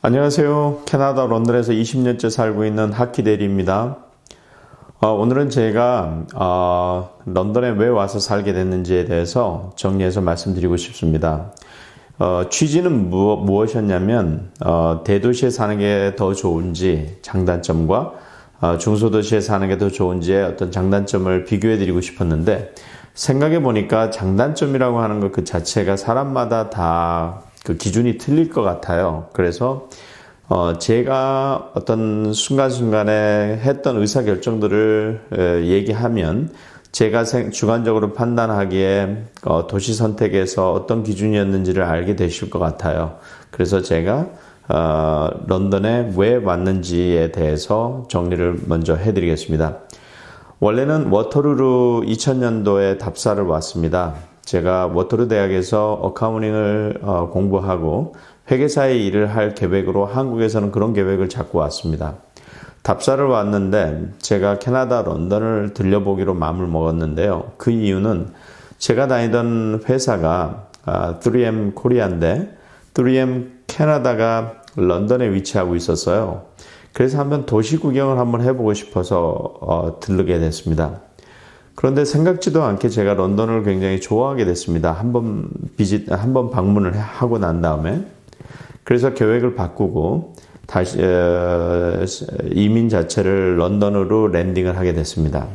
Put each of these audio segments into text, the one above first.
안녕하세요. 캐나다 런던에서 20년째 살고 있는 하키 대리입니다. 오늘은 제가 런던에 왜 와서 살게 됐는지에 대해서 정리해서 말씀드리고 싶습니다. 취지는 무엇이었냐면 대도시에 사는 게 더 좋은지 장단점과 중소도시에 사는 게 더 좋은지의 어떤 장단점을 비교해 드리고 싶었는데, 생각해 보니까 장단점이라고 하는 것 그 자체가 사람마다 다 그 기준이 틀릴 것 같아요. 그래서 제가 어떤 순간순간에 했던 의사결정들을 얘기하면 제가 주관적으로 판단하기에 도시 선택에서 어떤 기준이었는지를 알게 되실 것 같아요. 그래서 제가 런던에 왜 왔는지에 대해서 정리를 먼저 해드리겠습니다. 원래는 워터루로 2000년도에 답사를 왔습니다. 제가 워터루 대학에서 어카운팅을 공부하고 회계사의 일을 할 계획으로 한국에서는 그런 계획을 잡고 왔습니다. 답사를 왔는데 제가 캐나다 런던을 들려보기로 마음을 먹었는데요. 그 이유는 제가 다니던 회사가 3M 코리아인데 3M 캐나다가 런던에 위치하고 있었어요. 그래서 한번 도시 구경을 한번 해보고 싶어서 들르게 됐습니다. 그런데 생각지도 않게 제가 런던을 굉장히 좋아하게 됐습니다. 한번 방문을 하고 난 다음에. 그래서 계획을 바꾸고 다시 이민 자체를 런던으로 랜딩을 하게 됐습니다.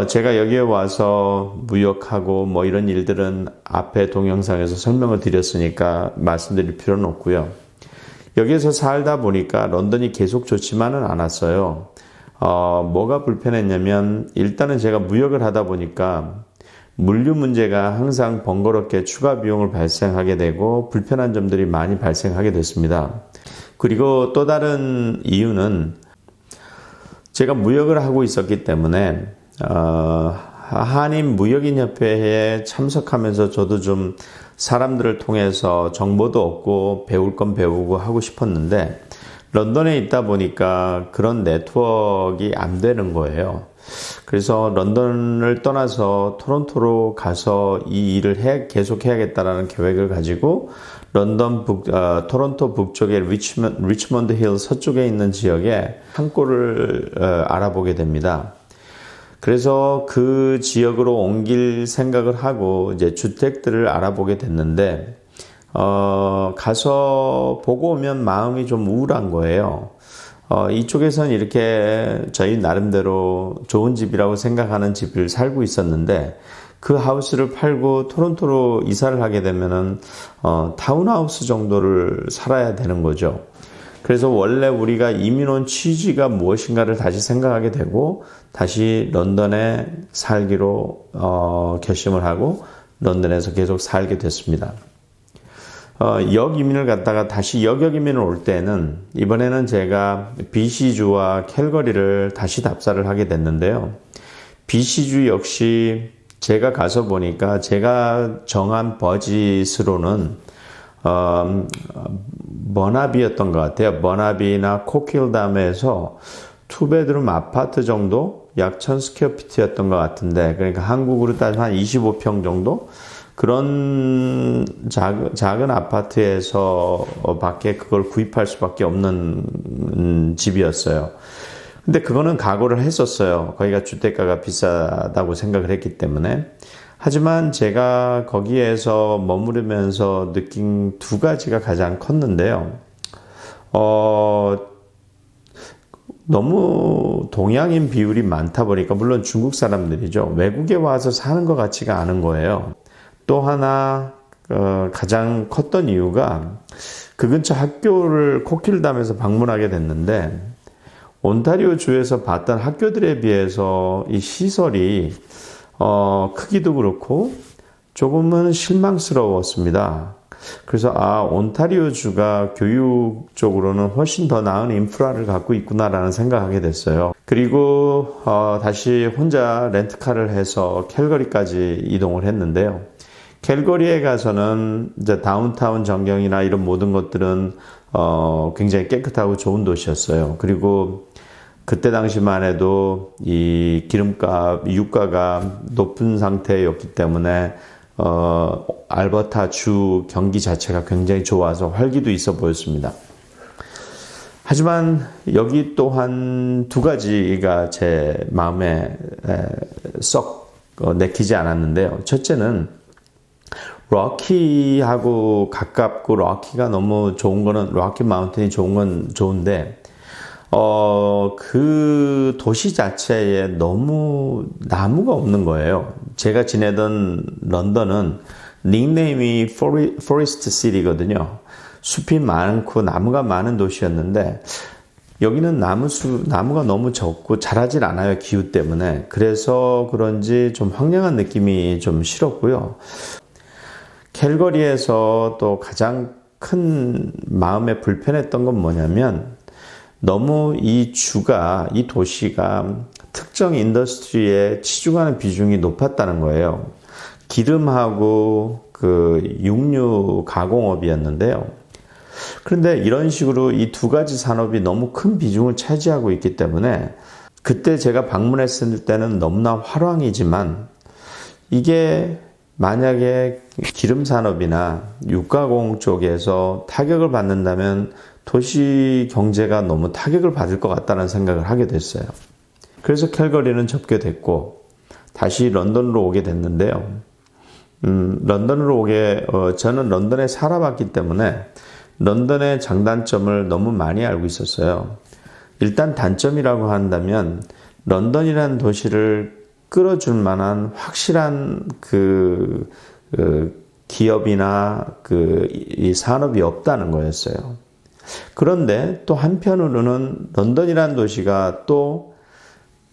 제가 여기에 와서 무역하고 뭐 이런 일들은 앞에 동영상에서 설명을 드렸으니까 말씀드릴 필요는 없고요. 여기에서 살다 보니까 런던이 계속 좋지만은 않았어요. 뭐가 불편했냐면, 일단은 제가 무역을 하다 보니까 물류 문제가 항상 번거롭게 추가 비용을 발생하게 되고 불편한 점들이 많이 발생하게 됐습니다. 그리고 또 다른 이유는 제가 무역을 하고 있었기 때문에 한인 무역인협회에 참석하면서 저도 좀 사람들을 통해서 정보도 얻고 배울 건 배우고 하고 싶었는데, 런던에 있다 보니까 그런 네트워크가 안 되는 거예요. 그래서 런던을 떠나서 토론토로 가서 이 일을 계속 해야겠다라는 계획을 가지고 토론토 북쪽의 리치먼드 힐 서쪽에 있는 지역에 창고를 알아보게 됩니다. 그래서 그 지역으로 옮길 생각을 하고 이제 주택들을 알아보게 됐는데, 가서 보고 오면 마음이 좀 우울한 거예요. 이쪽에서는 이렇게 저희 나름대로 좋은 집이라고 생각하는 집을 살고 있었는데, 그 하우스를 팔고 토론토로 이사를 하게 되면은 타운하우스 정도를 살아야 되는 거죠. 그래서 원래 우리가 이민 온 취지가 무엇인가를 다시 생각하게 되고 다시 런던에 살기로 결심을 하고 런던에서 계속 살게 됐습니다. 역이민을 갔다가 다시 역이민을 올 때는, 이번에는 제가 BC주와 캘거리를 다시 답사를 하게 됐는데요. BC주 역시 제가 가서 보니까 제가 정한 버짓으로는 버나비였던 것 같아요. 버나비나 코킬담에서 투베드룸 아파트 정도, 약 1000스퀘어피트였던 것 같은데, 그러니까 한국으로 따지면 한 25평 정도? 그런 작은 아파트에서 밖에 그걸 구입할 수밖에 없는 집이었어요. 근데 그거는 각오를 했었어요. 거기가 주택가가 비싸다고 생각을 했기 때문에. 하지만 제가 거기에서 머무르면서 느낀 두 가지가 가장 컸는데요. 너무 동양인 비율이 많다 보니까, 물론 중국 사람들이죠. 외국에 와서 사는 것 같지가 않은 거예요. 또 하나 가장 컸던 이유가, 그 근처 학교를 코킬담에서 방문하게 됐는데, 온타리오 주에서 봤던 학교들에 비해서 이 시설이 크기도 그렇고 조금은 실망스러웠습니다. 그래서 온타리오 주가 교육 쪽으로는 훨씬 더 나은 인프라를 갖고 있구나라는 생각하게 됐어요. 그리고 다시 혼자 렌트카를 해서 캘거리까지 이동을 했는데요. 캘거리에 가서는 이제 다운타운 전경이나 이런 모든 것들은 굉장히 깨끗하고 좋은 도시였어요. 그리고 그때 당시만 해도 이 기름값, 유가가 높은 상태였기 때문에 알버타 주 경기 자체가 굉장히 좋아서 활기도 있어 보였습니다. 하지만 여기 또한 두 가지가 제 마음에 썩 내키지 않았는데요. 첫째는 럭키하고 가깝고 럭키가 너무 좋은 거는 럭키 마운틴이 좋은 건 좋은데 그 도시 자체에 너무 나무가 없는 거예요. 제가 지내던 런던은 닉네임이 포레스트 시티거든요. 숲이 많고 나무가 많은 도시였는데 여기는 나무가 너무 적고 자라질 않아요. 기후 때문에. 그래서 그런지 좀 황량한 느낌이 좀 싫었고요. 캘거리에서 또 가장 큰 마음에 불편했던 건 뭐냐면 너무 이 도시가 특정 인더스트리에 치중하는 비중이 높았다는 거예요. 기름하고 그 육류 가공업이었는데요. 그런데 이런 식으로 이 두 가지 산업이 너무 큰 비중을 차지하고 있기 때문에 그때 제가 방문했을 때는 너무나 화랑이지만 이게 만약에 기름 산업이나 육가공 쪽에서 타격을 받는다면 도시 경제가 너무 타격을 받을 것 같다는 생각을 하게 됐어요. 그래서 캘거리는 접게 됐고 다시 런던으로 오게 됐는데요. 저는 런던에 살아봤기 때문에 런던의 장단점을 너무 많이 알고 있었어요. 일단 단점이라고 한다면 런던이라는 도시를 끌어줄 만한 확실한 기업이나 이 산업이 없다는 거였어요. 그런데 또 한편으로는 런던이라는 도시가 또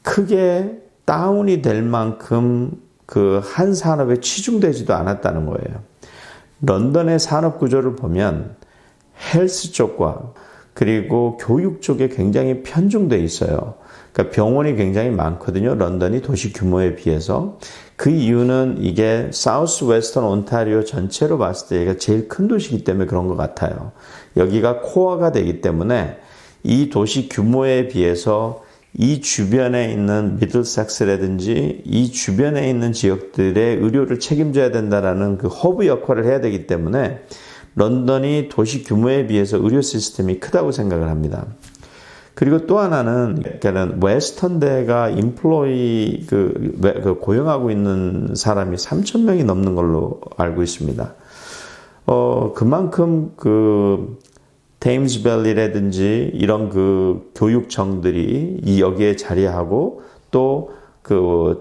크게 다운이 될 만큼 그 한 산업에 치중되지도 않았다는 거예요. 런던의 산업 구조를 보면 헬스 쪽과 그리고 교육 쪽에 굉장히 편중되어 있어요. 그러니까 병원이 굉장히 많거든요. 런던이 도시 규모에 비해서. 그 이유는 이게 사우스 웨스턴 온타리오 전체로 봤을 때 얘가 제일 큰 도시이기 때문에 그런 것 같아요. 여기가 코어가 되기 때문에 이 도시 규모에 비해서 이 주변에 있는 미들섹스라든지 이 주변에 있는 지역들의 의료를 책임져야 된다라는 그 허브 역할을 해야 되기 때문에 런던이 도시 규모에 비해서 의료 시스템이 크다고 생각을 합니다. 그리고 또 하나는 웨스턴대가 고용하고 있는 사람이 3,000명이 넘는 걸로 알고 있습니다. 그만큼 테임즈밸리라든지 이런 교육청들이 여기에 자리하고 또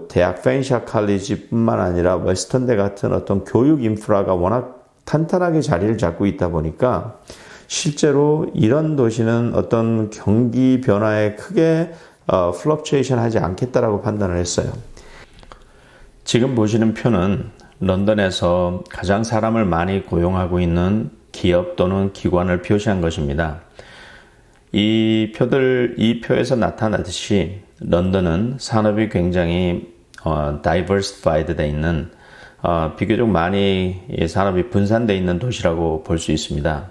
대학 펜샤 칼리지뿐만 아니라 웨스턴대 같은 어떤 교육 인프라가 워낙 탄탄하게 자리를 잡고 있다 보니까 실제로 이런 도시는 어떤 경기 변화에 크게 플럭추에이션 하지 않겠다라고 판단을 했어요. 지금 보시는 표는 런던에서 가장 사람을 많이 고용하고 있는 기업 또는 기관을 표시한 것입니다. 이 표에서 나타나듯이 런던은 산업이 굉장히 diversified 돼 있는 비교적 많이 산업이 분산되어 있는 도시라고 볼 수 있습니다.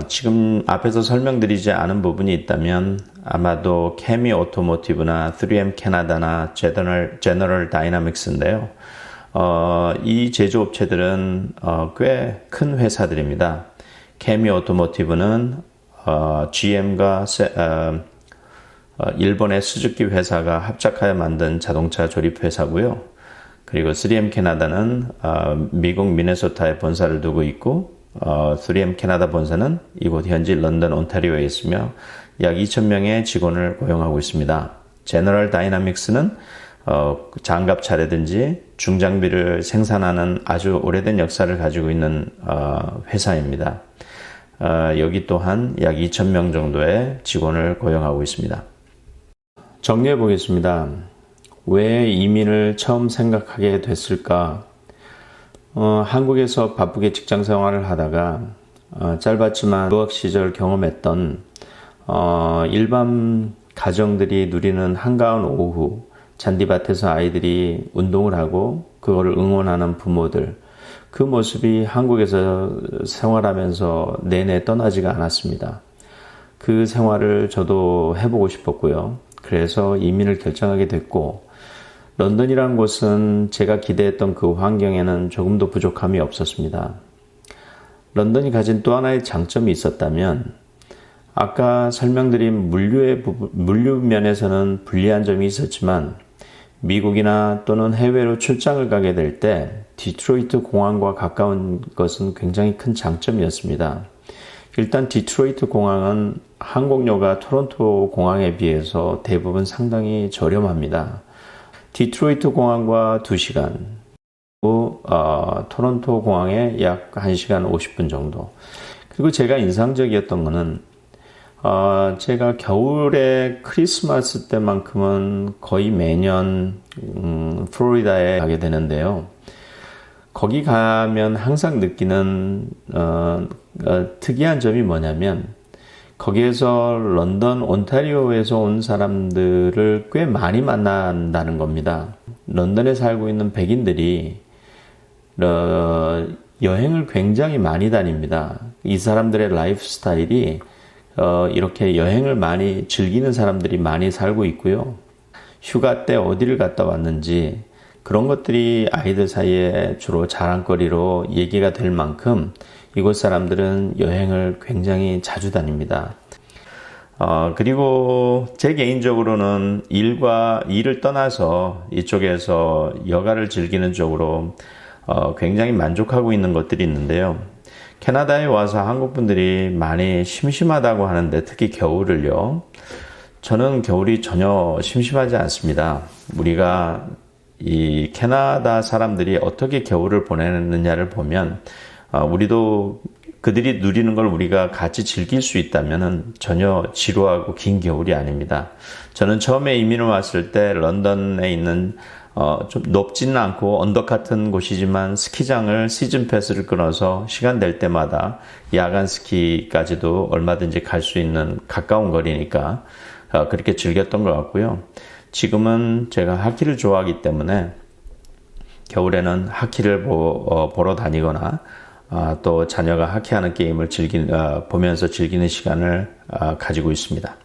지금 앞에서 설명드리지 않은 부분이 있다면 아마도 케미 오토모티브나 3M 캐나다나 제너럴 다이나믹스인데요. 이 제조업체들은 꽤 큰 회사들입니다. 케미 오토모티브는 GM과 일본의 스즈키 회사가 합작하여 만든 자동차 조립 회사고요. 그리고 3M 캐나다는 미국 미네소타에 본사를 두고 있고 3M 캐나다 본사는 이곳 현지 런던 온타리오에 있으며 약 2,000명의 직원을 고용하고 있습니다. 제너럴 다이나믹스는 장갑차라든지 중장비를 생산하는 아주 오래된 역사를 가지고 있는 회사입니다. 여기 또한 약 2,000명 정도의 직원을 고용하고 있습니다. 정리해 보겠습니다. 왜 이민을 처음 생각하게 됐을까? 한국에서 바쁘게 직장 생활을 하다가 짧았지만 유학 시절 경험했던 일반 가정들이 누리는 한가한 오후 잔디밭에서 아이들이 운동을 하고 그거를 응원하는 부모들, 그 모습이 한국에서 생활하면서 내내 떠나지가 않았습니다. 그 생활을 저도 해보고 싶었고요. 그래서 이민을 결정하게 됐고 런던이란 곳은 제가 기대했던 그 환경에는 조금도 부족함이 없었습니다. 런던이 가진 또 하나의 장점이 있었다면 아까 설명드린 물류 면에서는 불리한 점이 있었지만 미국이나 또는 해외로 출장을 가게 될 때 디트로이트 공항과 가까운 것은 굉장히 큰 장점이었습니다. 일단 디트로이트 공항은 항공료가 토론토 공항에 비해서 대부분 상당히 저렴합니다. 디트로이트 공항과 2시간, 토론토 공항에 약 1시간 50분 정도. 그리고 제가 인상적이었던 거는 제가 겨울에 크리스마스 때만큼은 거의 매년 플로리다에 가게 되는데요. 거기 가면 항상 느끼는 특이한 점이 뭐냐면 거기에서 런던 온타리오에서 온 사람들을 꽤 많이 만난다는 겁니다. 런던에 살고 있는 백인들이 여행을 굉장히 많이 다닙니다. 이 사람들의 라이프 스타일이 이렇게 여행을 많이 즐기는 사람들이 많이 살고 있고요. 휴가 때 어디를 갔다 왔는지 그런 것들이 아이들 사이에 주로 자랑거리로 얘기가 될 만큼 이곳 사람들은 여행을 굉장히 자주 다닙니다. 그리고 제 개인적으로는 일을 떠나서 이쪽에서 여가를 즐기는 쪽으로 굉장히 만족하고 있는 것들이 있는데요. 캐나다에 와서 한국 분들이 많이 심심하다고 하는데 특히 겨울을요. 저는 겨울이 전혀 심심하지 않습니다. 우리가 이 캐나다 사람들이 어떻게 겨울을 보내느냐를 보면 우리도 그들이 누리는 걸 우리가 같이 즐길 수 있다면 전혀 지루하고 긴 겨울이 아닙니다. 저는 처음에 이민을 왔을 때 런던에 있는 좀 높지는 않고 언덕 같은 곳이지만 스키장을 시즌 패스를 끊어서 시간 될 때마다 야간 스키까지도 얼마든지 갈 수 있는 가까운 거리니까 그렇게 즐겼던 것 같고요. 지금은 제가 하키를 좋아하기 때문에 겨울에는 하키를 보러 다니거나 또 자녀가 하키하는 게임을 보면서 즐기는 시간을 가지고 있습니다.